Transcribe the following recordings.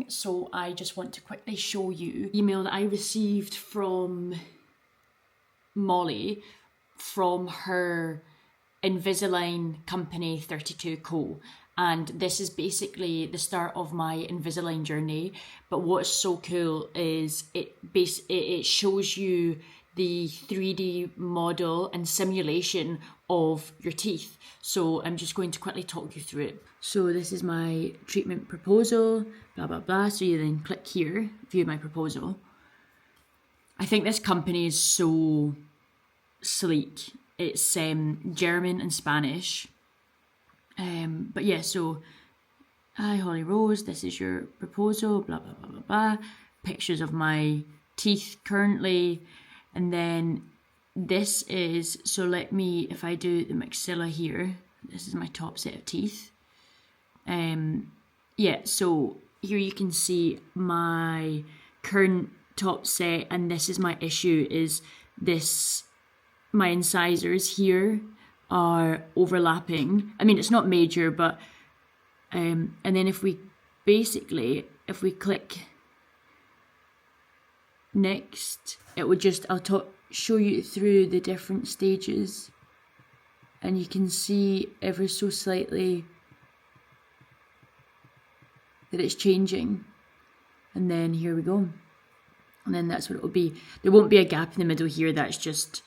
So I just want to quickly show you the email that I received from Molly from her Invisalign company 32Co, and this is basically the start of my Invisalign journey. But what's so cool is it shows you the 3D model and simulation of your teeth. So I'm just going to quickly talk you through it. So this is my treatment proposal, blah blah blah. So you then click here, view my proposal. I think this company is so sleek. It's German and Spanish. But yeah, so hi Holly Rose, this is your proposal, blah blah blah blah blah. Pictures of my teeth currently, and then this is, so let me, if I do the maxilla here, this is my top set of teeth. Yeah, so here you can see my current top set, and this is my issue, is this, my incisors here are overlapping. I mean, it's not major, but and then if we click next, it would just, show you through the different stages, and you can see ever so slightly that it's changing. And then here we go, and then that's what it will be. There won't be a gap in the middle here, that's just,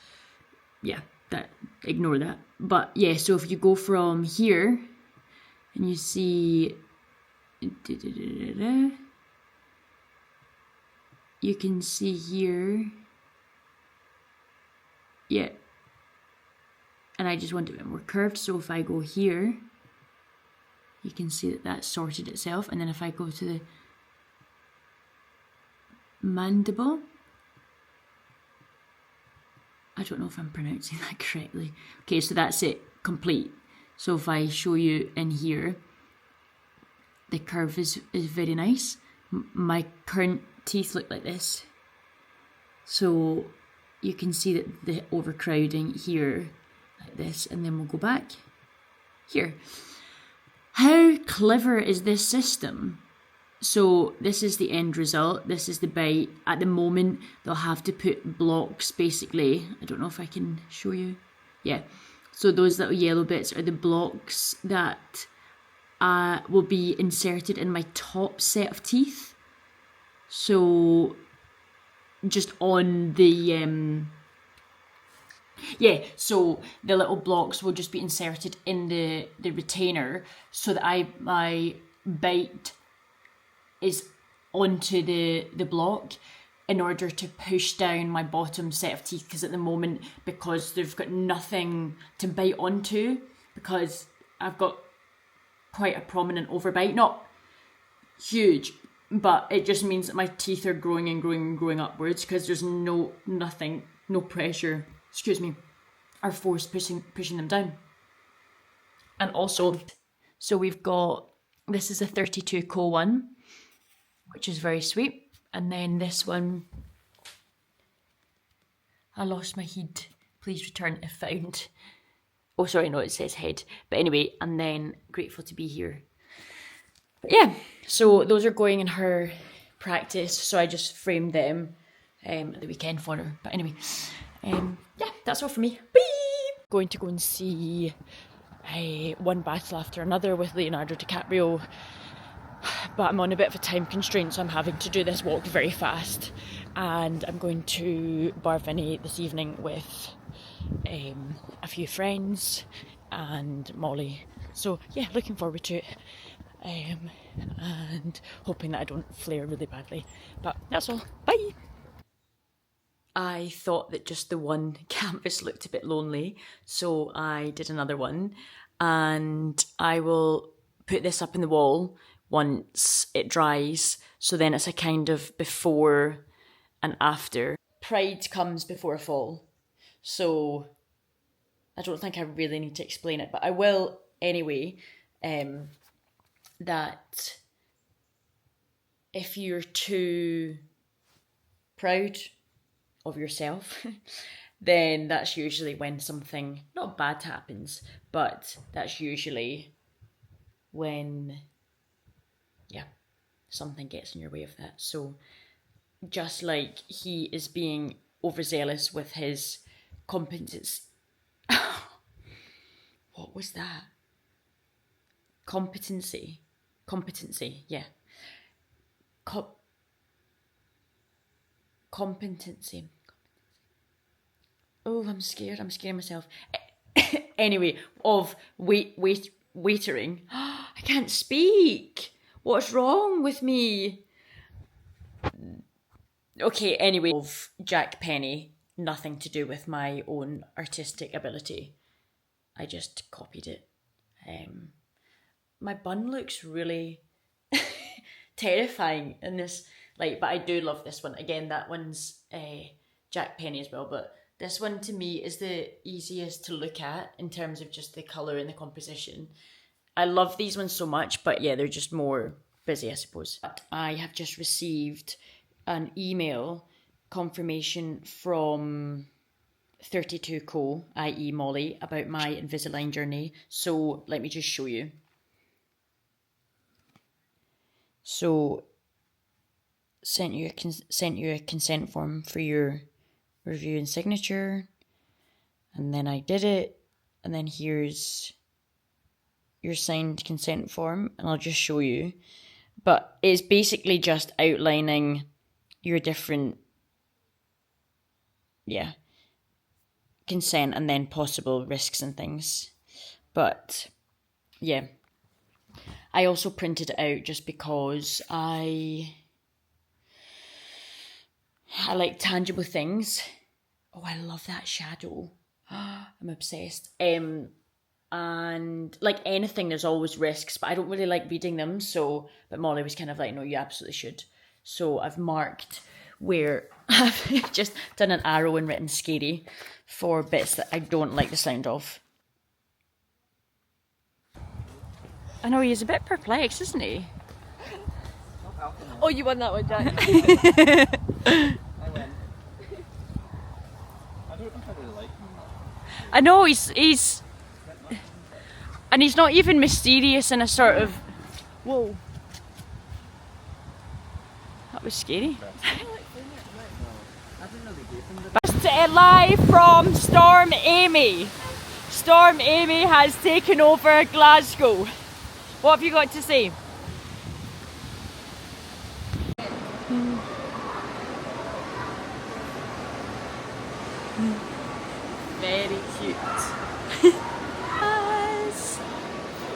yeah, that, ignore that. But yeah, so if you go from here and you see you can see here, yeah, and I just want it a bit more curved. So if I go here, you can see that that's sorted itself. And then if I go to the mandible, I don't know if I'm pronouncing that correctly. Okay, so that's it, complete. So if I show you in here, the curve is very nice. My current teeth look like this. So you can see that the overcrowding here, like this, and then we'll go back here. How clever is this system? So this is the end result. This is the bite. At the moment, they'll have to put blocks, basically. I don't know if I can show you. Yeah. So those little yellow bits are the blocks that will be inserted in my top set of teeth. So just on the yeah, so the little blocks will just be inserted in the retainer, so that my bite is onto the block in order to push down my bottom set of teeth, because at the moment, because they've got nothing to bite onto, because I've got quite a prominent overbite, not huge, but it just means that my teeth are growing and growing and growing upwards, because there's no pressure, or force pushing them down. And also, so we've got, this is a 32Co one, which is very sweet. And then this one, I lost my head, please return if found. Oh, sorry, no, it says head. But anyway, and then grateful to be here. But yeah, so those are going in her practice. So I just framed them at the weekend for her. But anyway, yeah, that's all for me. Bye! Going to go and see one battle after another with Leonardo DiCaprio. But I'm on a bit of a time constraint, so I'm having to do this walk very fast. And I'm going to Barvini this evening with a few friends and Molly. So yeah, looking forward to it. And hoping that I don't flare really badly. But that's all. Bye! I thought that just the one canvas looked a bit lonely, so I did another one. And I will put this up in the wall once it dries, so then it's a kind of before and after. Pride comes before a fall, so I don't think I really need to explain it, but I will anyway. That if you're too proud of yourself, then that's usually when something not bad happens, but that's usually when, yeah, something gets in your way of that. So just like he is being overzealous with his competence. What was that? Competency, yeah. Competency. Oh, I'm scared. I'm scaring myself. Anyway, of waitering. I can't speak. What's wrong with me? Okay, anyway, of Jack Penny, nothing to do with my own artistic ability. I just copied it. My bun looks really terrifying in this, like, but I do love this one. Again, that one's Jack Penny as well, but this one to me is the easiest to look at in terms of just the colour and the composition. I love these ones so much, but yeah, they're just more busy, I suppose. But I have just received an email confirmation from 32Co, i.e. Molly, about my Invisalign journey. So let me just show you. So sent you a consent form for your review and signature, and then I did it, and then here's your signed consent form, and I'll just show you. But it's basically just outlining your different, consent and then possible risks and things. But yeah, I also printed it out just because I like tangible things. Oh, I love that shadow. I'm obsessed. And like anything, there's always risks, but I don't really like reading them. So, but Molly was kind of like, no, you absolutely should. So I've marked where I've just done an arrow and written scary for bits that I don't like the sound of. I know, he's a bit perplexed, isn't he? Oh, you won that one, Jack. I win. I don't know if I really like him. I know, he's and he's not even mysterious in a sort of, whoa. That was scary. Live from Storm Amy. Storm Amy has taken over Glasgow. What have you got to say? Very cute.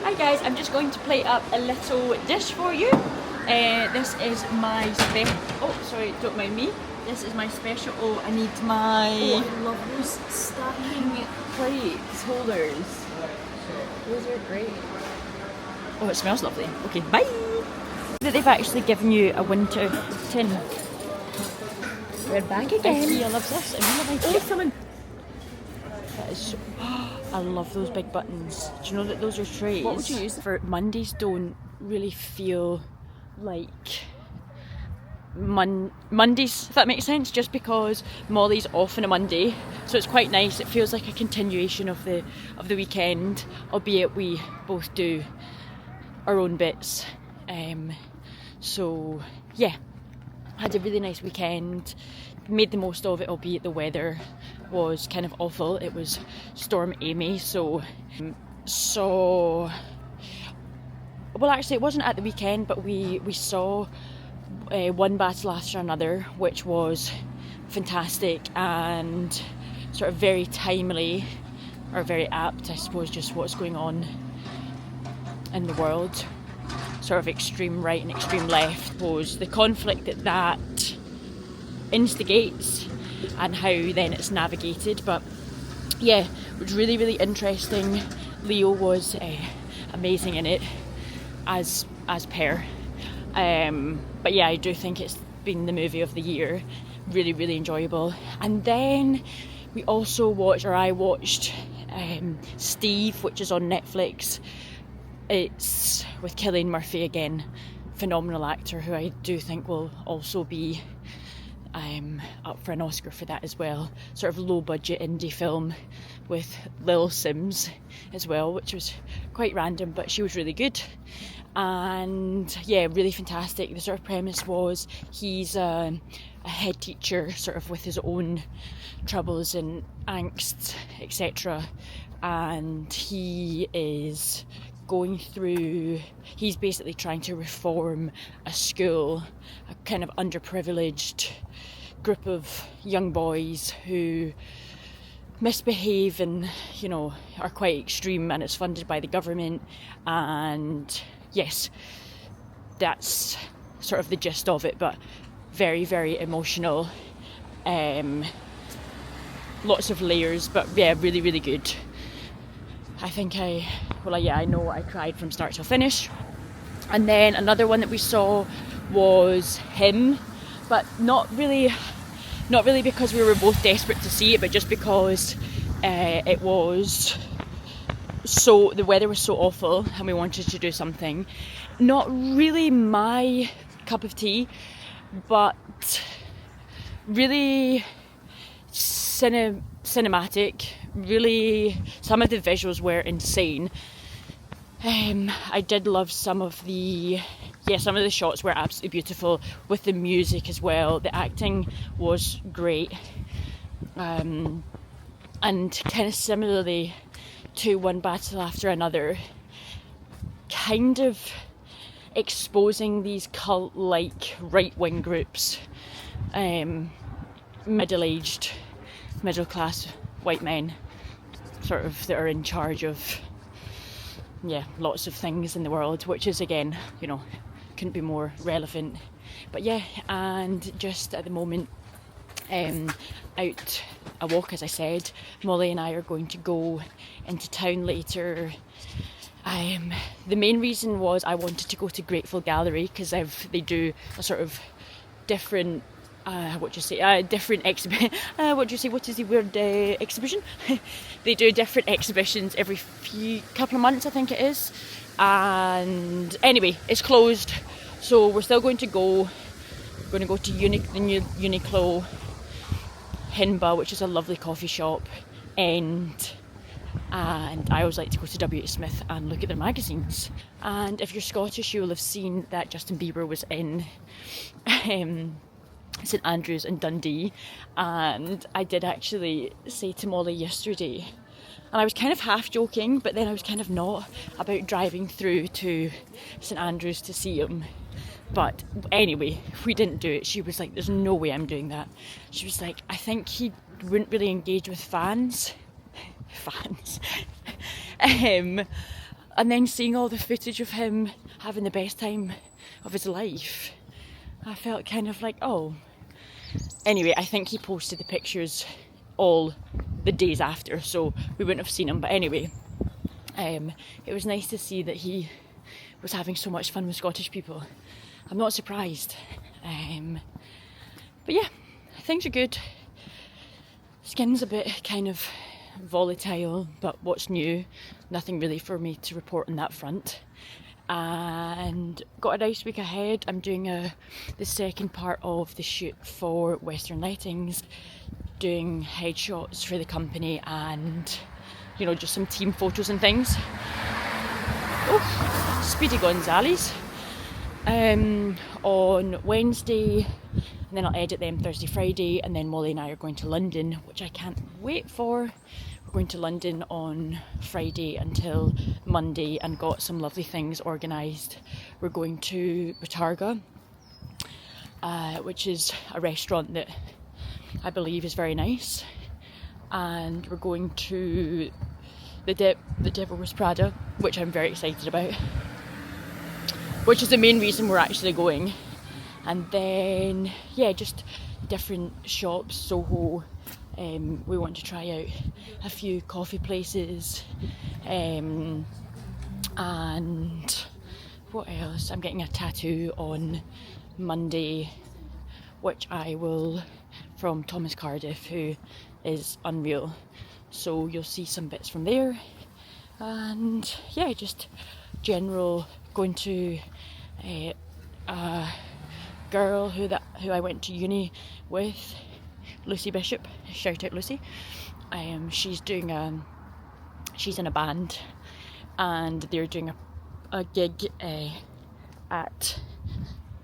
Hi guys, I'm just going to plate up a little dish for you. This is my special. Oh, sorry, don't mind me. This is my special. Oh, I need my. Oh, I love those stacking plates, holders. Those are great. Oh, it smells lovely. Okay, bye. That they've actually given you a winter tin. We're back again. He loves this. And we love it. Someone. That is so. I love those big buttons. Do you know that those are trays? What would you use for Mondays? Don't really feel like Mondays, if that makes sense, just because Molly's off on a Monday, so it's quite nice. It feels like a continuation of the weekend, albeit we both do our own bits. So yeah, had a really nice weekend, made the most of it, albeit the weather was kind of awful. It was Storm Amy, so well, actually it wasn't at the weekend, but we saw one battle after another, which was fantastic and sort of very timely, or very apt, I suppose, just what's going on in the world, sort of extreme right and extreme left, was the conflict that instigates and how then it's navigated. But yeah, it was really, really interesting. Leo was amazing in it, as per. But yeah, I do think it's been the movie of the year. Really, really enjoyable. And then we also watched, or I watched, Steve, which is on Netflix. It's with Cillian Murphy again, phenomenal actor, who I do think will also be up for an Oscar for that as well. Sort of low budget indie film with Lil Sims as well, which was quite random, but she was really good. and yeah, really fantastic. The sort of premise was he's a head teacher, sort of with his own troubles and angst, etc. And he is going through, he's basically trying to reform a school, a kind of underprivileged group of young boys who misbehave and, you know, are quite extreme, and it's funded by the government. And yes, that's sort of the gist of it, but very, very emotional. Lots of layers, but yeah, really, really good. I know I cried from start till finish. And then another one that we saw was Him, but not really because we were both desperate to see it, but just because the weather was so awful and we wanted to do something. Not really my cup of tea, but really cinematic. Really, some of the visuals were insane. I did love some of the shots were absolutely beautiful, with the music as well. The acting was great, and kind of similarly to One Battle After Another, kind of exposing these cult-like right-wing groups, middle-aged, middle-class white men, sort of, that are in charge of lots of things in the world, which is, again, you know, couldn't be more relevant. But yeah, and just at the moment, out a walk, as I said. Molly and I are going to go into town later. The main reason was I wanted to go to Grateful Gallery, because they do a sort of different exhibition. They do different exhibitions every couple of months, I think it is. And anyway, it's closed, so we're still going to go. We're going to go to the new Uniqlo Hinba, which is a lovely coffee shop, and I always like to go to W.H. Smith and look at their magazines. And if you're Scottish, you will have seen that Justin Bieber was in St Andrews and Dundee, and I did actually say to Molly yesterday, and I was kind of half joking, but then I was kind of not, about driving through to St Andrews to see him. But anyway, we didn't do it. She was like, there's no way I'm doing that. She was like, I think he wouldn't really engage with fans. And then seeing all the footage of him having the best time of his life, I felt kind of like, oh. Anyway, I think he posted the pictures all the days after, so we wouldn't have seen him. But anyway, it was nice to see that he was having so much fun with Scottish people. I'm not surprised. But yeah, things are good. Skin's a bit kind of volatile, but what's new? Nothing really for me to report on that front. And got a nice week ahead. I'm doing the second part of the shoot for Western Lightings, doing headshots for the company, and you know, just some team photos and things. Oh, Speedy Gonzales. On Wednesday, and then I'll edit them Thursday, Friday, and then Molly and I are going to London, which I can't wait for. We're going to London on Friday until Monday, and got some lovely things organised. We're going to Botarga, which is a restaurant that I believe is very nice, and we're going to the Devil Wears Prada, which I'm very excited about, which is the main reason we're actually going. And then yeah, just different shops, Soho. We want to try out a few coffee places, and what else? I'm getting a tattoo on Monday, which I will, from Thomas Cardiff, who is unreal, so you'll see some bits from there. And yeah, just general, going to a girl who I went to uni with, Lucy Bishop, shout out Lucy. She's in a band, and they're doing a gig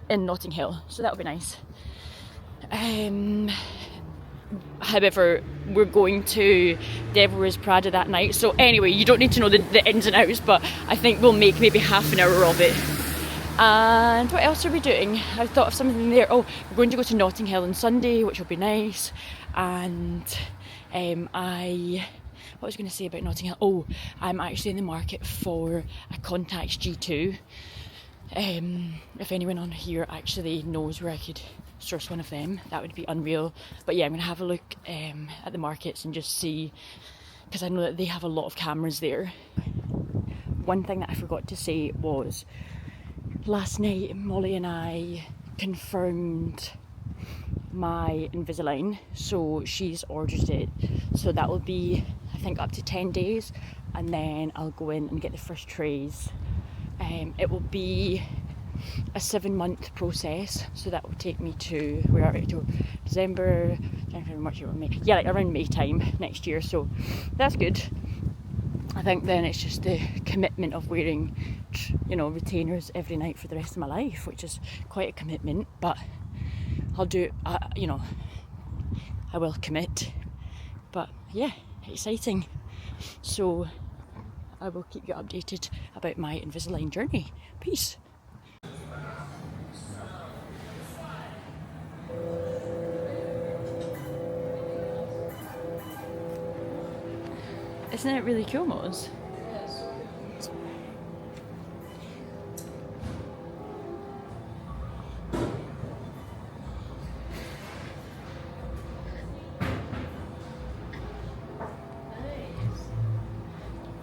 in Notting Hill, so that'll be nice. However, we're going to Devil Wears Prada that night, so anyway, you don't need to know the ins and outs, but I think we'll make maybe half an hour of it. And what else are we doing? I thought of something there. Oh, we're going to go to Notting Hill on Sunday, which will be nice. And what was I going to say about Notting Hill? Oh, I'm actually in the market for a Contax G2. If anyone on here actually knows where I could source one of them, that would be unreal. But yeah, I'm going to have a look at the markets and just see, because I know that they have a lot of cameras there. One thing that I forgot to say was, last night Molly and I confirmed my Invisalign, so she's ordered it, so that will be, I think, up to 10 days, and then I'll go in and get the first trays. It will be a 7-month process, so that will take me to, where are we, to December, January, March, April, May, yeah, like around May time next year, so that's good. I think then it's just the commitment of wearing, you know, retainers every night for the rest of my life, which is quite a commitment, but I'll do it, you know, I will commit. But yeah, exciting. So I will keep you updated about my Invisalign journey. Peace. Isn't it really cool, Moz? Yes.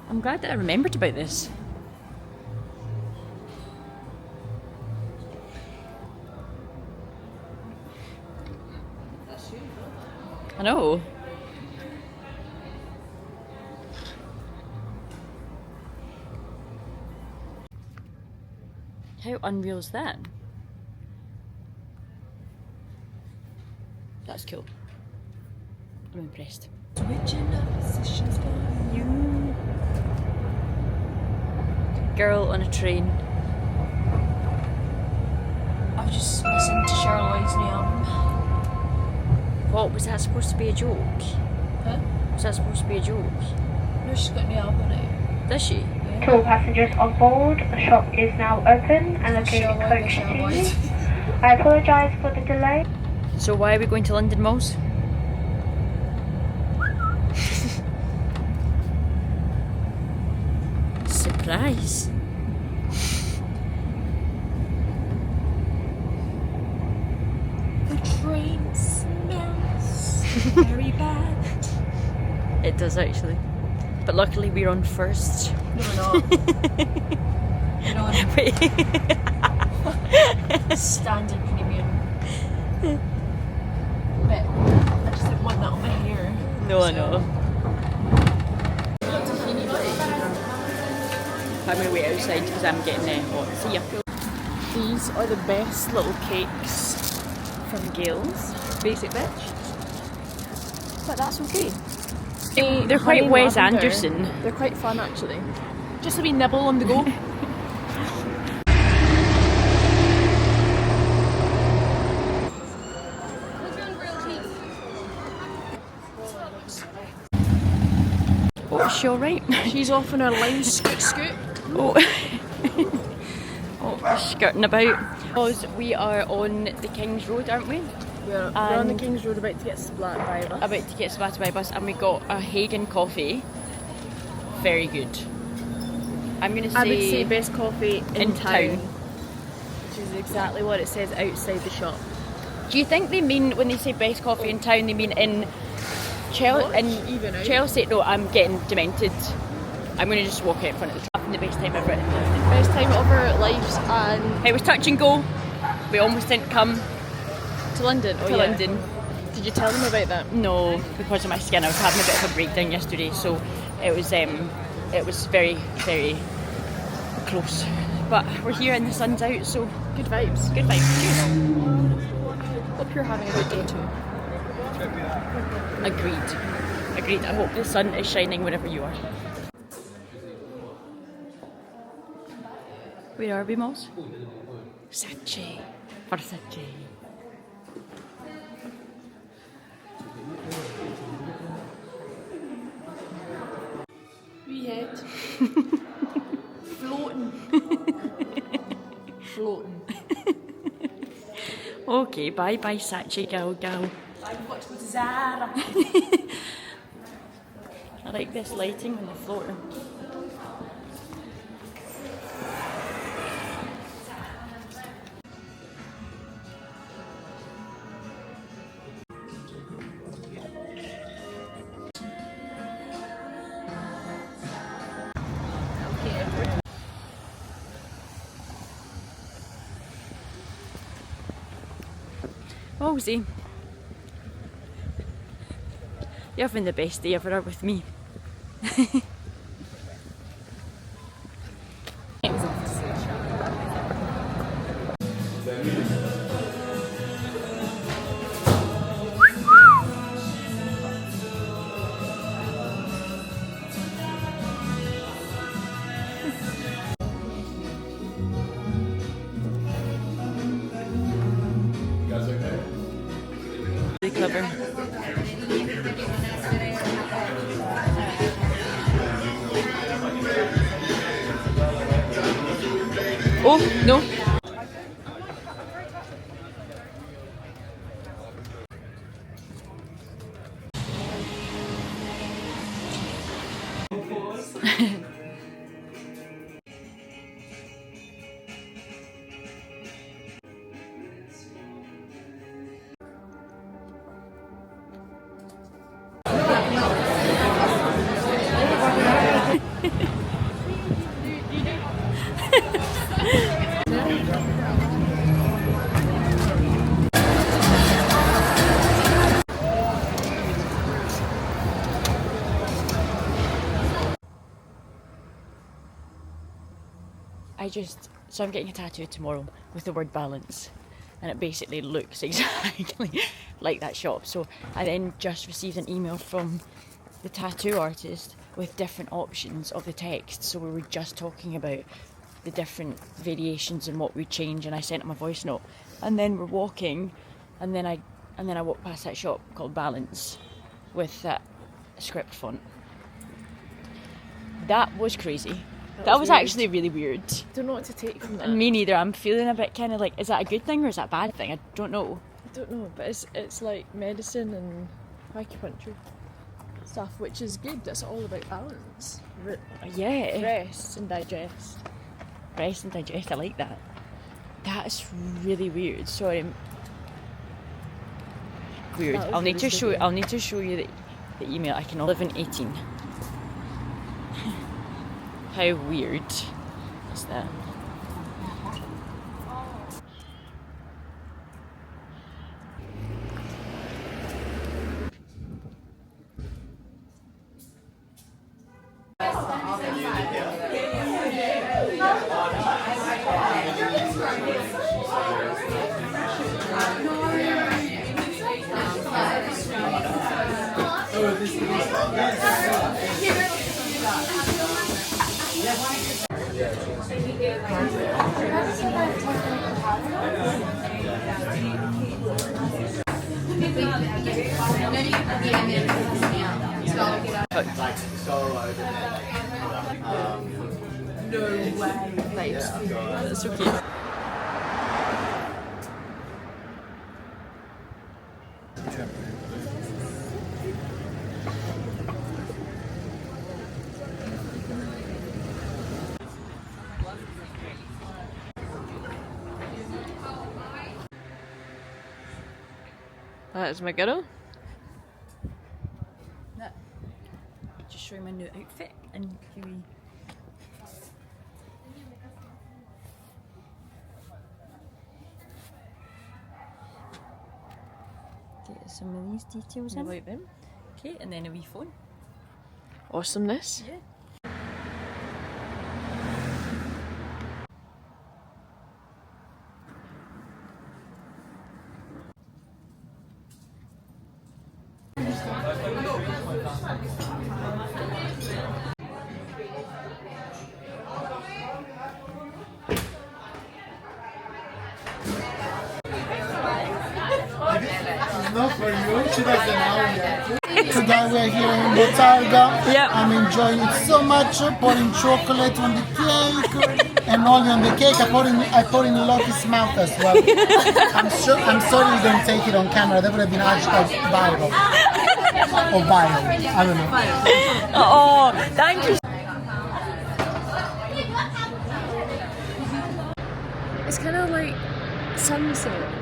I'm glad that I remembered about this. I know. How unreal is that? That's cool. I'm impressed. Switching up positions for you. Girl on a train. I've just listened to Charlotte's new album. What, was that supposed to be a joke? Huh? Was that supposed to be a joke? No, she's got a new album out. Does she? Yeah. To all passengers on board, the shop is now open and located in Charlotte, coach Charlotte. 2. I apologise for the delay. So why are we going to London, Moz? Surprise. The train smells very bad. It does actually. But luckily we're on first. No, we're not. You know, Wait. standard premium. But I just didn't want that on my hair. No, I know. I'm going to wait outside because I'm getting hot. See ya. These are the best little cakes from Gail's. Basic bitch. But that's okay. They're quite Honey Wes lavender. Anderson. They're quite fun actually. Just a wee nibble on the go. Oh, is she alright? She's off on her line scoot. Oh. Oh, skirting about. Because we are on the King's Road, aren't we? We're on the And- King's Road about to get splat by a bus. About to get splattered by a bus, and we got a Hagen coffee. Very good. I'm gonna say, I would say best coffee in town. which is exactly what it says outside the shop. Do you think they mean when they say best coffee in town, they mean in Chelsea? Not even out. Chelsea? No, I'm getting demented. I'm gonna just walk out in front of the trap. The best time ever. Best time of our lives, and It was touch and go. We almost didn't come to London. Oh, to yeah. London. Did you tell them about that? No, because of my skin. I was having a bit of a breakdown yesterday, so it was very, very close. But we're here and the sun's out, so Good vibes. good vibes. Cheers. Hope you're having a good day too. Agreed. I hope the sun is shining wherever you are. Where are we, Moss? Sachi. For Sachi. Wee head. Floating. Floating. Okay, bye bye, Sachi gal. I've got to go to Zara. I like this lighting when they're floating. Wolsey, you're having the best day ever with me. Really clever. Oh, no. So I'm getting a tattoo tomorrow with the word balance, and it basically looks exactly like that shop. So I then just received an email from the tattoo artist with different options of the text. So we were just talking about the different variations and what we change, and I sent him a voice note, and then we're walking, and then I walked past that shop called Balance with that script font. That was crazy. That was actually really weird. Don't know what to take from that. Me neither. I'm feeling a bit kind of like, is that a good thing or is that a bad thing? I don't know. I don't know, but it's like medicine and acupuncture stuff, which is good. That's all about balance. Yeah. Rest and digest. Rest and digest. I like that. That's really weird. Sorry. Weird. I'll need to show you the email. I can live in 18. How weird is that? That's so cute. That is my girl. Just showing my new outfit and here we. Get some of these details in. Like them. Okay, and then a wee phone. Awesomeness. Yeah. Not for you. She doesn't know yet. Today we're here in Botarga. Yep. I'm enjoying it so much. Pouring chocolate on the cake, and only on the cake I pour in Loki's mouth as well. I'm sorry you didn't take it on camera. That would have been hashtag viral. Or viral. I don't know. Oh, thank you. It's kind of like sunset.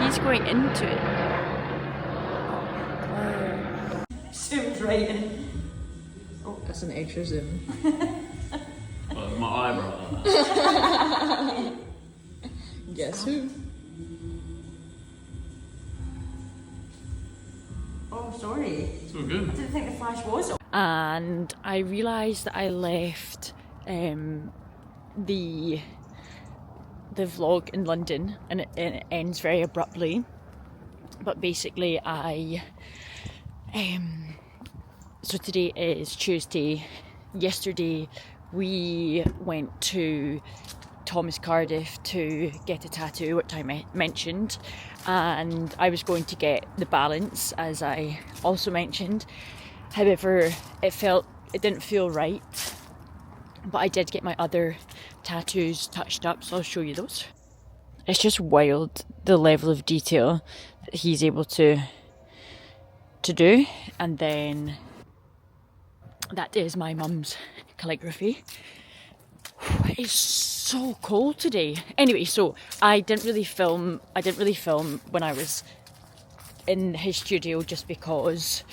He's going into it. Zoomed right in. Oh, that's an extra zoom. My eyebrow. Guess who? Oh, sorry. It's all good. I didn't think the flash was on. And I realised that I left the vlog in London, and it ends very abruptly. But basically, so today is Tuesday. Yesterday, we went to Thomas Cardiff to get a tattoo, which I mentioned, and I was going to get the balance, as I also mentioned. However, it didn't feel right. But I did get my other tattoos touched up, so I'll show you those. It's just wild, the level of detail that he's able to do. And then that is my mum's calligraphy. It's so cold today. Anyway, so I didn't really film when I was in his studio, just because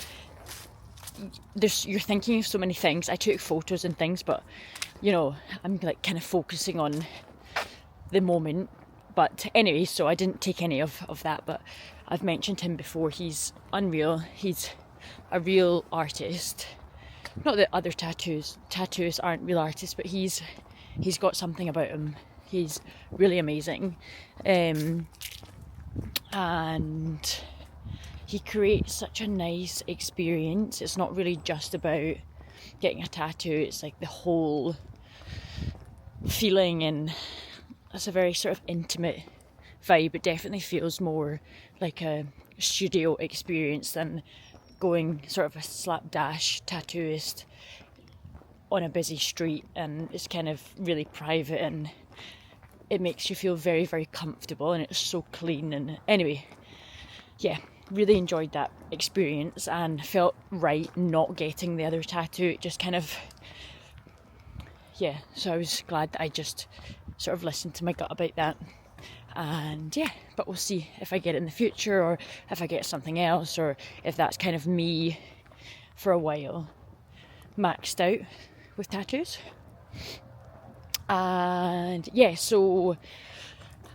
you're thinking of so many things. I took photos and things, but you know, I'm like kind of focusing on the moment. But anyway, so I didn't take any of that, but I've mentioned him before. He's unreal. He's a real artist. Not that other tattooists aren't real artists, but he's got something about him. He's really amazing. And he creates such a nice experience. It's not really just about getting a tattoo, it's like the whole feeling, and it's a very sort of intimate vibe. It definitely feels more like a studio experience than going sort of a slapdash tattooist on a busy street, and it's kind of really private, and it makes you feel very, very comfortable, and it's so clean. And anyway, yeah, really enjoyed that experience and felt right not getting the other tattoo. It just kind of, yeah, so I was glad that I just sort of listened to my gut about that. And yeah, but we'll see if I get it in the future, or if I get something else, or if that's kind of me for a while, maxed out with tattoos. And yeah, so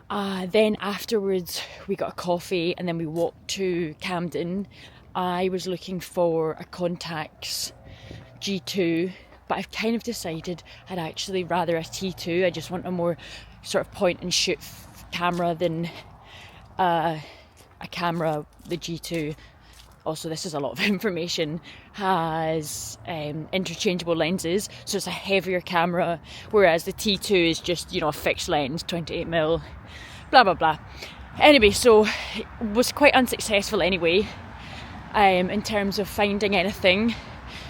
then afterwards we got a coffee, and then we walked to Camden. I was looking for a Contax G2, but I've kind of decided I'd actually rather a T2. I just want a more sort of point and shoot camera than a camera. The G2, also this is a lot of information, has interchangeable lenses, so it's a heavier camera, whereas the T2 is just, you know, a fixed lens, 28mm, blah blah blah. Anyway, so it was quite unsuccessful anyway in terms of finding anything.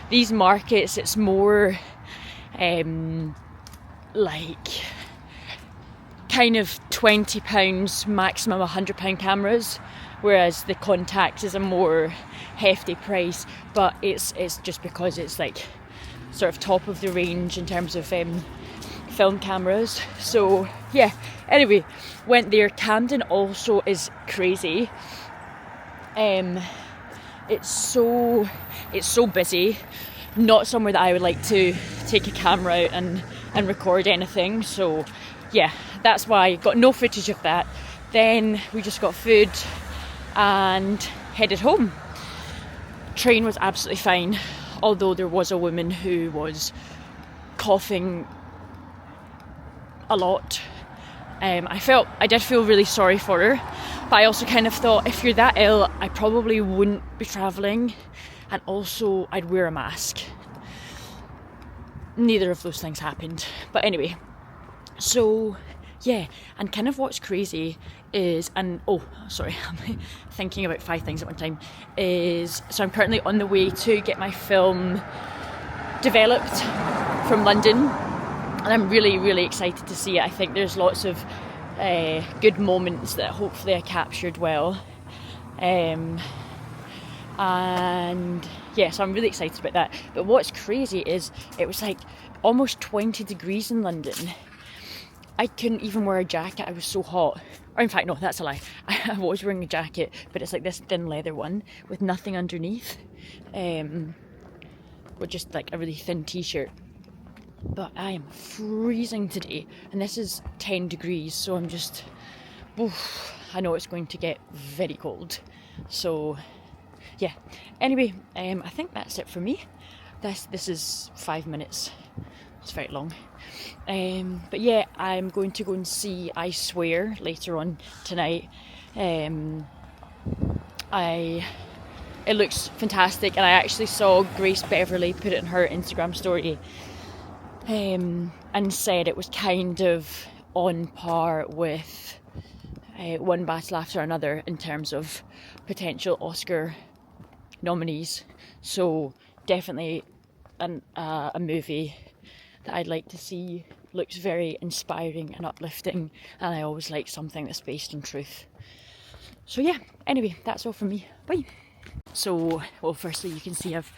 These markets, it's more like kind of £20, maximum £100 cameras, whereas the Contax is a more hefty price, but it's just because it's like sort of top of the range in terms of film cameras. So yeah, anyway, went there. Camden also is crazy. It's so busy. Not somewhere that I would like to take a camera out and record anything. So yeah, that's why I got no footage of that. Then we just got food and headed home. Train was absolutely fine, although there was a woman who was coughing a lot. I did feel really sorry for her, but I also kind of thought, if you're that ill, I probably wouldn't be travelling, and also I'd wear a mask. Neither of those things happened, but anyway, so yeah, and kind of what's crazy is, and oh, sorry, I'm thinking about 5 things at one time, is, so I'm currently on the way to get my film developed from London, and I'm really, really excited to see it. I think there's lots of good moments that hopefully I captured well. And yeah, so I'm really excited about that. But what's crazy is it was like almost 20 degrees in London. I couldn't even wear a jacket, I was so hot. Or in fact, no, that's a lie. I was wearing a jacket, but it's like this thin leather one with nothing underneath. With just like a really thin t-shirt. But I am freezing today, and this is 10 degrees, so I'm just, oof, I know it's going to get very cold. So yeah, anyway, I think that's it for me. This is 5 minutes, it's very long. But yeah, I'm going to go and see I Swear later on tonight. It looks fantastic, and I actually saw Grace Beverley put it in her Instagram story and said it was kind of on par with One Battle After Another in terms of potential Oscar nominees. So definitely a movie that I'd like to see. Looks very inspiring and uplifting, and I always like something that's based on truth. So yeah, anyway, that's all from me. Bye. So, well, firstly you can see I've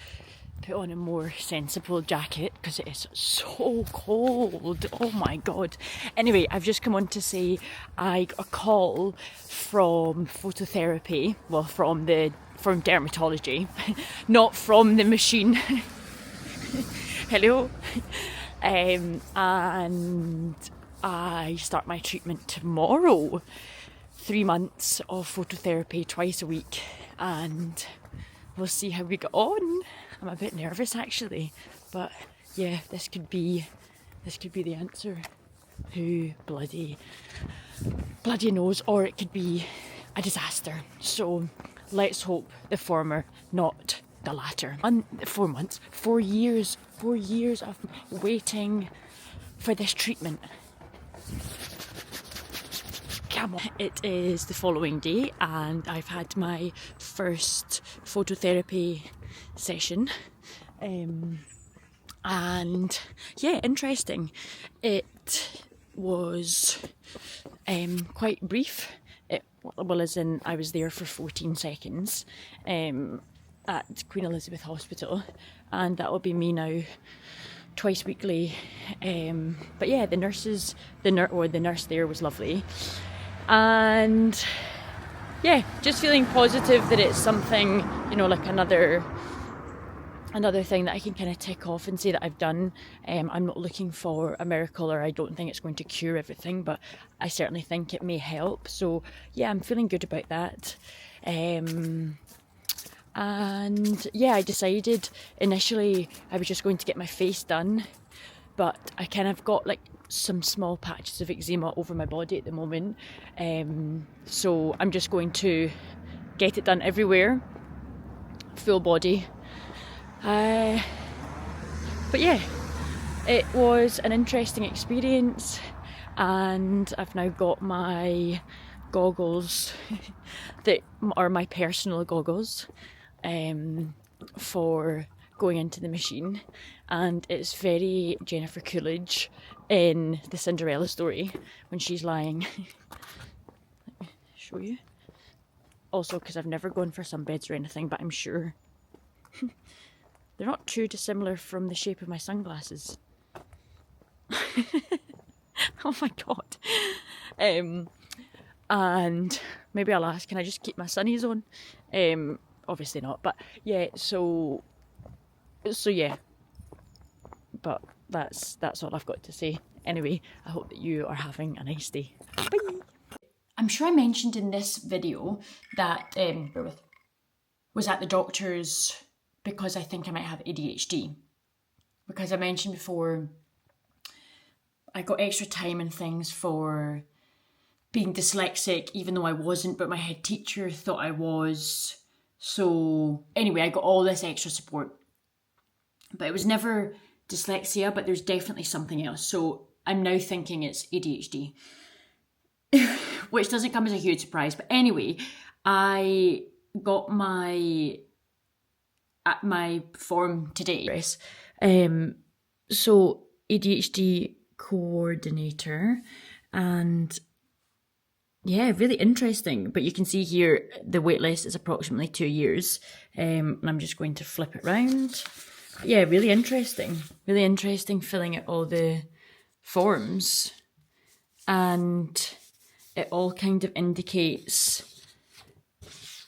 put on a more sensible jacket because it is so cold. Oh my god. Anyway, I've just come on to say I got a call from Phototherapy, well, from dermatology, not from the machine. Hello. And I start my treatment tomorrow. 3 months of phototherapy twice a week, and we'll see how we get on. I'm a bit nervous actually, but yeah, this could be the answer. Who bloody knows, or it could be a disaster. So let's hope the former, not the latter. 4 months, 4 years of waiting for this treatment. Come on. It is the following day, and I've had my first phototherapy session, and yeah, interesting. It was quite brief. Well, as in I was there for 14 seconds at Queen Elizabeth Hospital, and that will be me now twice weekly. But yeah, the nurse there was lovely, and yeah, just feeling positive that it's something, you know, like another thing that I can kind of tick off and say that I've done. I'm not looking for a miracle, or I don't think it's going to cure everything, but I certainly think it may help. So yeah, I'm feeling good about that. And yeah, I decided initially I was just going to get my face done, but I kind of got like some small patches of eczema over my body at the moment, so I'm just going to get it done everywhere, full body. But yeah, it was an interesting experience, and I've now got my goggles that are my personal goggles for going into the machine, and it's very Jennifer Coolidge in the Cinderella story when she's lying. Let me show you. Also, because I've never gone for sunbeds or anything, but I'm sure they're not too dissimilar from the shape of my sunglasses. Oh my god. And maybe I'll ask, can I just keep my sunnies on? Obviously not, but yeah, so yeah. But that's all I've got to say. Anyway, I hope that you are having a nice day. Bye! I'm sure I mentioned in this video that was at the doctor's because I think I might have ADHD. Because I mentioned before, I got extra time and things for being dyslexic, even though I wasn't, but my head teacher thought I was. So anyway, I got all this extra support. But it was never dyslexia, but there's definitely something else. So I'm now thinking it's ADHD. which doesn't come as a huge surprise. But anyway, I got my form today. So ADHD coordinator, and yeah, really interesting. But you can see here the wait list is approximately 2 years, and I'm just going to flip it round. Yeah, really interesting filling out all the forms, and it all kind of indicates,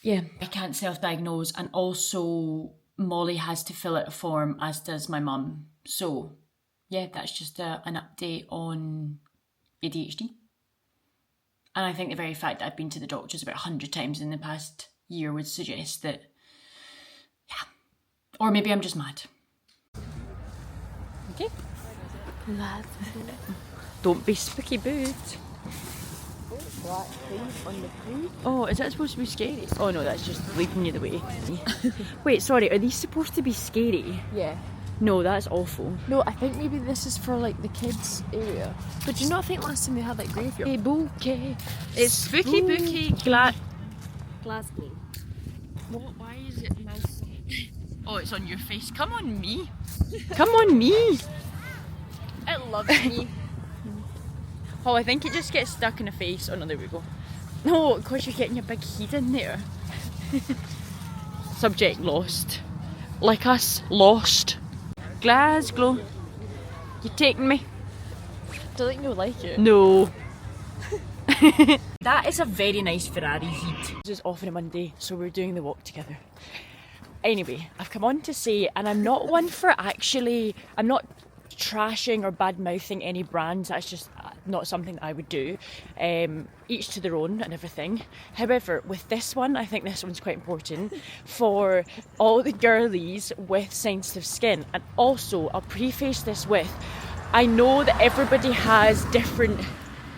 yeah, I can't self-diagnose, and also Molly has to fill out a form, as does my mum. So yeah, that's just an update on ADHD. And I think the very fact that I've been to the doctors about 100 times in the past year would suggest that, yeah, or maybe I'm just mad. Okay. Don't be spooky boot. Black paint on the blue. Oh, is that supposed to be scary? Oh no, that's just leading you the way. Wait, sorry, are these supposed to be scary? Yeah. No, that's awful. No, I think maybe this is for like the kids area. But do you not think last time they had like graveyard? Bookie. It's spooky bookie. Glasgow. What? Why is it mouse? Oh, it's on your face. Come on me. Come on me. It loves me. Oh, I think it just gets stuck in the face. Oh no, there we go. No, because you're getting your big head in there. Subject lost. Like us, lost. Glasgow. You taking me? Do you think you'll like it? No. That is a very nice Ferrari heat. It's off on a Monday, so we're doing the walk together. Anyway, I've come on to say, and I'm not one for I'm not trashing or bad mouthing any brands. That's just not something that I would do. Each to their own and everything. However, with this one, I think this one's quite important for all the girlies with sensitive skin. And also, I'll preface this with, I know that everybody has different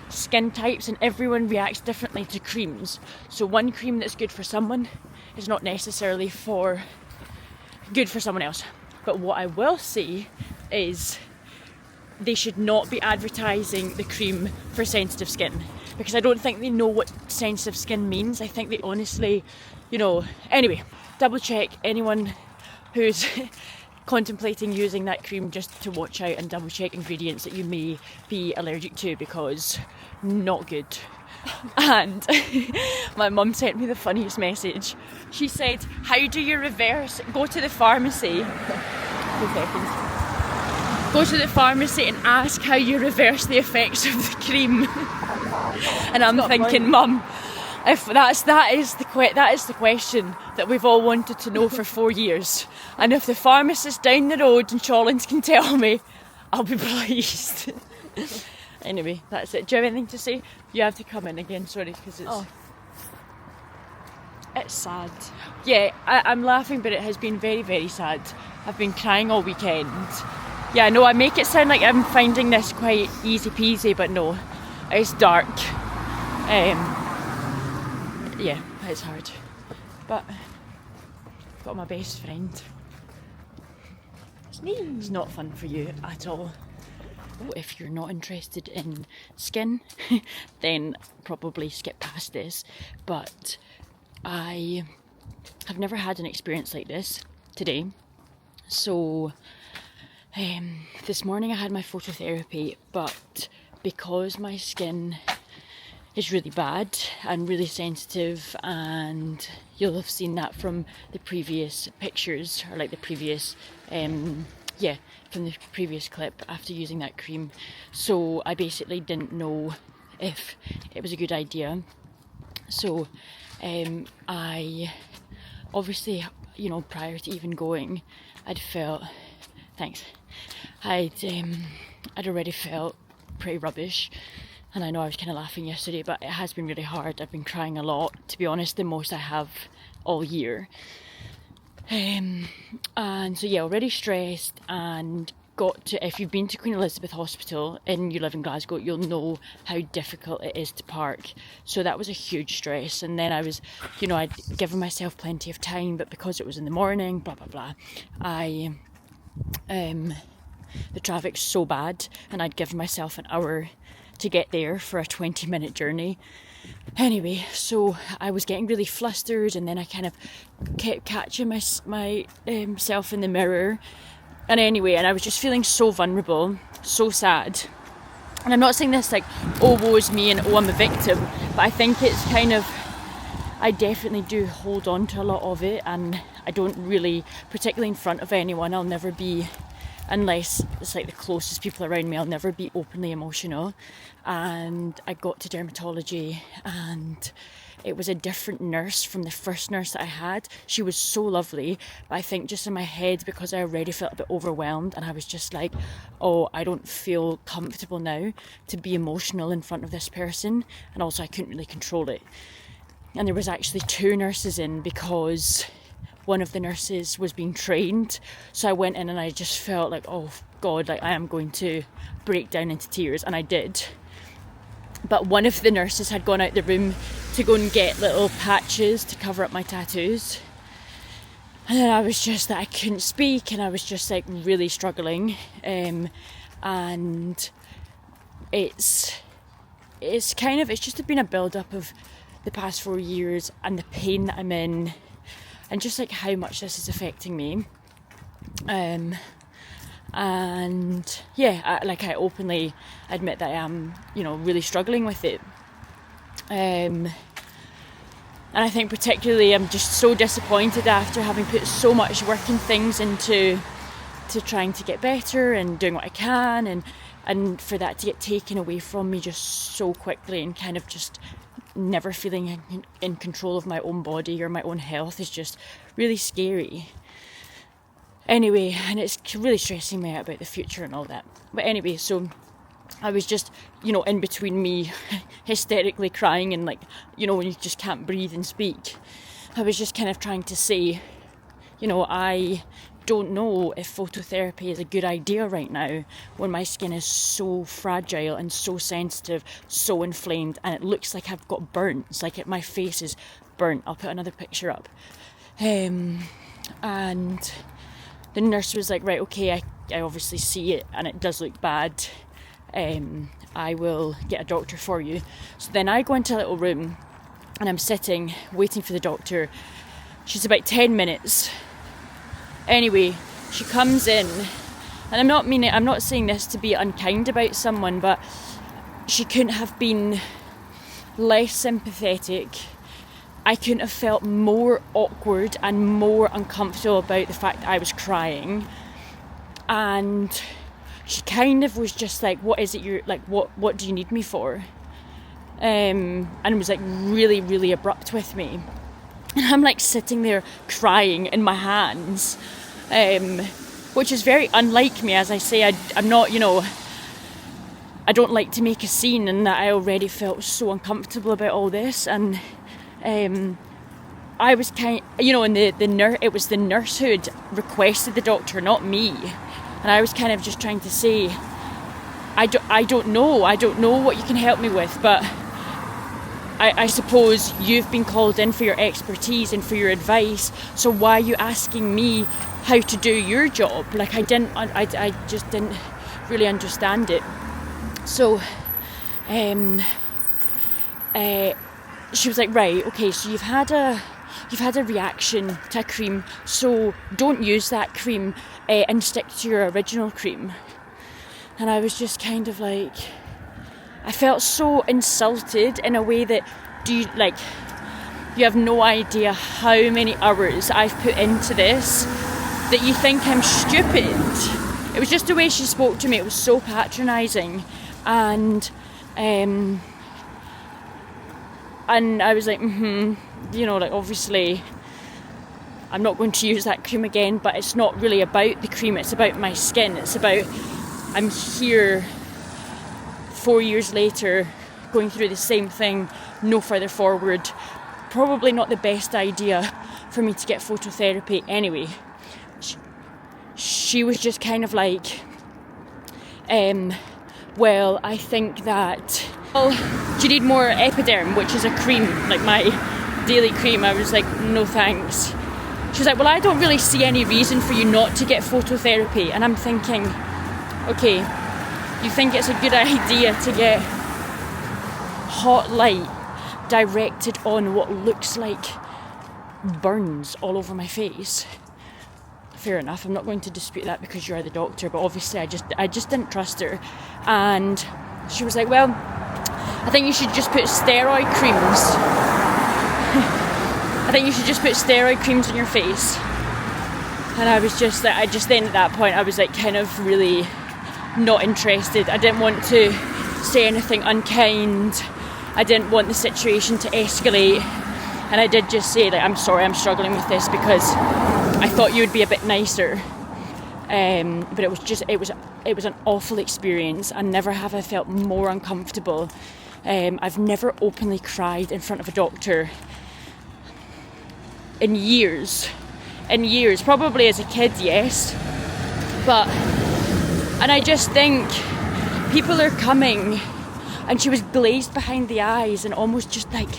skin types and everyone reacts differently to creams. So one cream that's good for someone is not necessarily good for someone else. But what I will say is they should not be advertising the cream for sensitive skin, because I don't think they know what sensitive skin means. I think they honestly, anyway, double check anyone who's contemplating using that cream, just to watch out and double check ingredients that you may be allergic to, because not good. And my mum sent me the funniest message. She said, how do you reverse? Go to the pharmacy. 2 seconds. Go to the pharmacy and ask how you reverse the effects of the cream. And I'm thinking, Mum, if that is the question that we've all wanted to know for 4 years, and if the pharmacist down the road in Shawlands can tell me, I'll be pleased. Anyway, that's it. Do you have anything to say? You have to come in again, sorry, because it's sad. Yeah, I'm laughing, but it has been very, very sad. I've been crying all weekend. Yeah, no, I make it sound like I'm finding this quite easy peasy, but no, it's dark. Yeah, it's hard. But I've got my best friend. It's not fun for you at all. If you're not interested in skin, then probably skip past this. But I have never had an experience like this today. So this morning I had my phototherapy, but because my skin is really bad and really sensitive, and you'll have seen that from the previous pictures, or like the previous from the previous clip after using that cream. So I basically didn't know if it was a good idea. So I obviously, prior to even going, I'd already felt pretty rubbish. And I know I was kind of laughing yesterday, but it has been really hard. I've been crying a lot, to be honest, the most I have all year. And so yeah, already stressed, and if you've been to Queen Elizabeth Hospital and you live in Glasgow, you'll know how difficult it is to park. So that was a huge stress. And then I was, I'd given myself plenty of time, but because it was in the morning, blah, blah, blah, the traffic's so bad, and I'd given myself an hour to get there for a 20-minute journey. Anyway, so I was getting really flustered, and then I kind of kept catching myself in the mirror. And anyway, and I was just feeling so vulnerable, so sad. And I'm not saying this like, oh, woe is me and oh, I'm a victim, but I think it's kind of, I definitely do hold on to a lot of it, and I don't really, particularly in front of anyone, I'll never be, unless it's like the closest people around me, I'll never be openly emotional. And I got to dermatology, and it was a different nurse from the first nurse that I had. She was so lovely, but I think just in my head, because I already felt a bit overwhelmed, and I was just like, oh, I don't feel comfortable now to be emotional in front of this person. And also I couldn't really control it. And there was actually 2 nurses in, because one of the nurses was being trained. So I went in and I just felt like, oh God, like I am going to break down into tears, and I did. But one of the nurses had gone out the room to go and get little patches to cover up my tattoos. And then I was just that I couldn't speak, and I was just like really struggling. And it's just been a build up of the past 4 years, and the pain that I'm in, and just like how much this is affecting me. And yeah, I openly admit that I am, really struggling with it. And I think particularly I'm just so disappointed after having put so much work and things into trying to get better and doing what I can, and for that to get taken away from me just so quickly, and kind of just never feeling in control of my own body or my own health is just really scary. Anyway, and it's really stressing me out about the future and all that. But anyway, so I was just, in between me hysterically crying and when you just can't breathe and speak, I was just kind of trying to say, I don't know if phototherapy is a good idea right now when my skin is so fragile and so sensitive, so inflamed, and it looks like I've got burns, like my face is burnt. I'll put another picture up. And the nurse was like, right, okay, I obviously see it and it does look bad. I will get a doctor for you. So then I go into a little room and I'm sitting waiting for the doctor. She's about 10 minutes. Anyway, she comes in, and I'm not saying this to be unkind about someone, but she couldn't have been less sympathetic. I couldn't have felt more awkward and more uncomfortable about the fact that I was crying. And she kind of was just like, what is it you're like, what do you need me for? And was like really, really abrupt with me. And I'm like sitting there crying in my hands, which is very unlike me. As I say, I'm not, I don't like to make a scene, and that I already felt so uncomfortable about all this. And I was kind, and the nurse, it was the nurse who had requested the doctor, not me. And I was kind of just trying to say, I don't know what you can help me with, but I suppose you've been called in for your expertise and for your advice, so why are you asking me how to do your job? Like I just didn't really understand it. So she was like, right, okay, so you've had a reaction to a cream, so don't use that cream and stick to your original cream. And I was just kind of like, I felt so insulted in a way that, you have no idea how many hours I've put into this, that you think I'm stupid. It was just the way she spoke to me, it was so patronising. And I was like, obviously I'm not going to use that cream again, but it's not really about the cream, it's about my skin. It's about, I'm here 4 years later, going through the same thing, no further forward. Probably not the best idea for me to get phototherapy. Anyway, she was just kind of like, well, I think that, do you need more Epiderm, which is a cream, like my daily cream? I was like, no thanks. She was like, well, I don't really see any reason for you not to get phototherapy. And I'm thinking, okay, you think it's a good idea to get hot light directed on what looks like burns all over my face. Fair enough, I'm not going to dispute that because you are the doctor, but obviously I just didn't trust her. And she was like, well, I think you should just put steroid creams. I think you should just put steroid creams on your face. And I was just like, then at that point I was like kind of really not interested. I didn't want to say anything unkind. I didn't want the situation to escalate. And I did just say, like, I'm sorry, I'm struggling with this because I thought you would be a bit nicer. But it was an awful experience. And never have I felt more uncomfortable. I've never openly cried in front of a doctor in years. Probably as a kid, yes. And I just think people are coming, and she was glazed behind the eyes and almost just like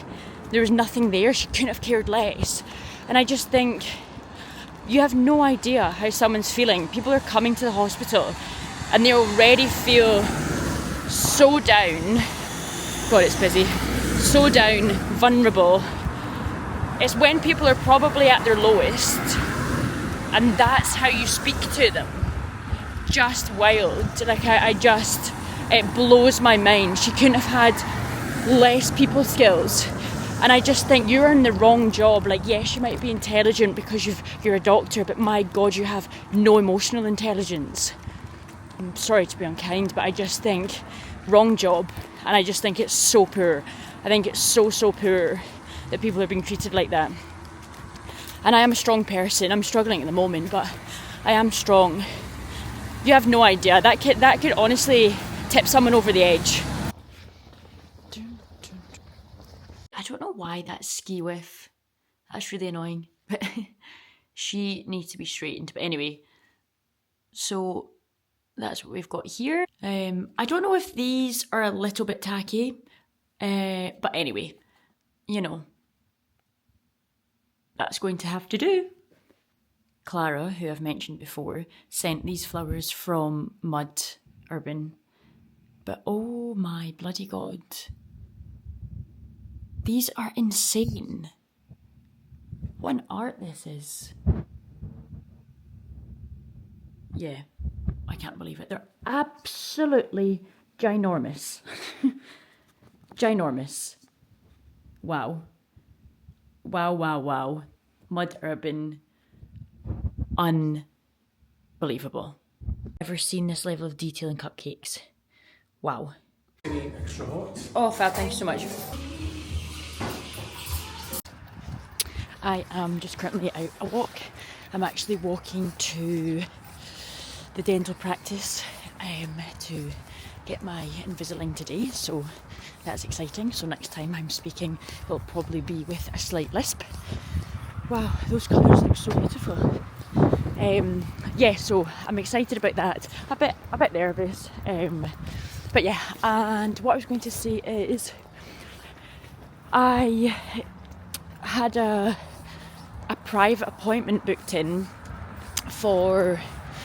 there was nothing there. She couldn't have cared less. And I just think you have no idea how someone's feeling. People are coming to the hospital and they already feel so down. God, it's busy. So down, vulnerable. It's when people are probably at their lowest, and that's how you speak to them. Just wild. Like it blows my mind. She couldn't have had less people skills. And I just think you're in the wrong job. Like, yes, you might be intelligent because you're a doctor, but my God, you have no emotional intelligence. I'm sorry to be unkind, but I just think wrong job. And I just think it's so poor. I think it's so poor that people are being treated like that. And I am a strong person. I'm struggling at the moment, but I am strong. You have no idea. That could honestly tip someone over the edge. I don't know why that ski whiff. That's really annoying. But she needs to be straightened. But anyway, so that's what we've got here. I don't know if these are a little bit tacky. But anyway, you know, that's going to have to do. Clara, who I've mentioned before, sent these flowers from Mud Urban. But oh my bloody God. These are insane. What an art this is. Yeah, I can't believe it. They're absolutely ginormous. Ginormous. Wow. Wow. Mud Urban. Unbelievable. Never seen this level of detail in cupcakes. Wow. Extra hot. Oh, fab, thank you so much. I am just currently out a walk. I'm actually walking to the dental practice to get my Invisalign today, so that's exciting. So next time I'm speaking, it'll probably be with a slight lisp. Wow, those colours look so beautiful. Yeah, so I'm excited about that. A bit nervous. But yeah, and what I was going to say is I had a private appointment booked in for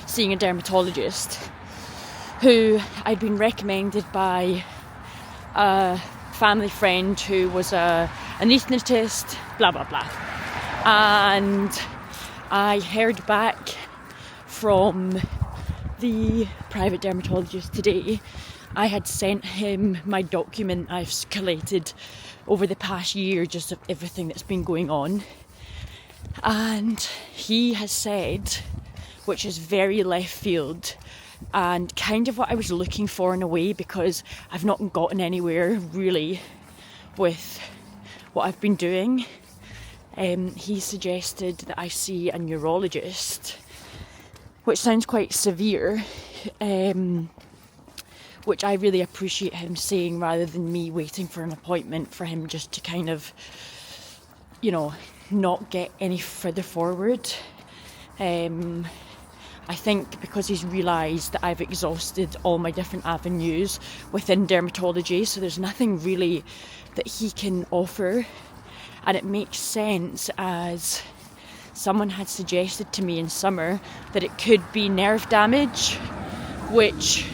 seeing a dermatologist who I'd been recommended by a family friend who was an anaesthetist, blah blah blah. And I heard back from the private dermatologist today. I had sent him my document I've collated over the past year, just of everything that's been going on. And he has said, which is very left field and kind of what I was looking for in a way, because I've not gotten anywhere really with what I've been doing. He suggested that I see a neurologist, which sounds quite severe, which I really appreciate him saying, rather than me waiting for an appointment for him just to kind of, you know, not get any further forward. I think because he's realised that I've exhausted all my different avenues within dermatology, so there's nothing really that he can offer. And it makes sense, as someone had suggested to me in summer that it could be nerve damage, which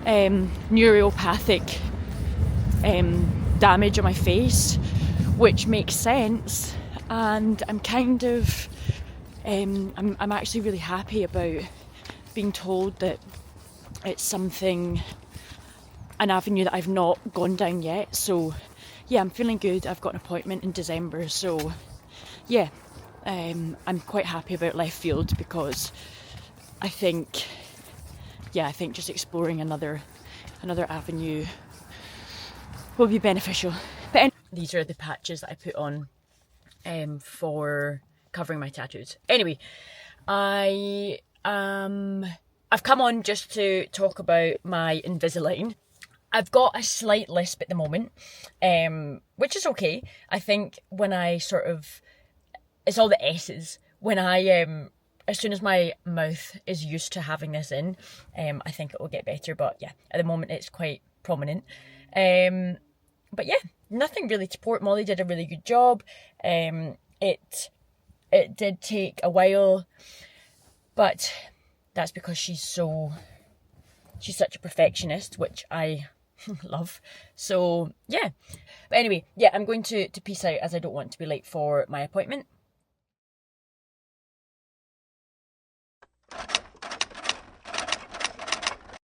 neuropathic damage on my face, which makes sense. And I'm kind of, I'm actually really happy about being told that it's something, an avenue that I've not gone down yet. So yeah, I'm feeling good. I've got an appointment in December, so yeah, I'm quite happy about left field, because I think just exploring another avenue will be beneficial. But these are the patches that I put on for covering my tattoos. Anyway, I've come on just to talk about my Invisalign. I've got a slight lisp at the moment, which is okay. I think when I it's all the S's. When as soon as my mouth is used to having this in, I think it will get better. But yeah, at the moment it's quite prominent. But yeah, nothing really to report. Molly did a really good job. It did take a while, but that's because she's such a perfectionist, which I love. So yeah, but anyway, yeah, I'm going to peace out, as I don't want to be late for my appointment.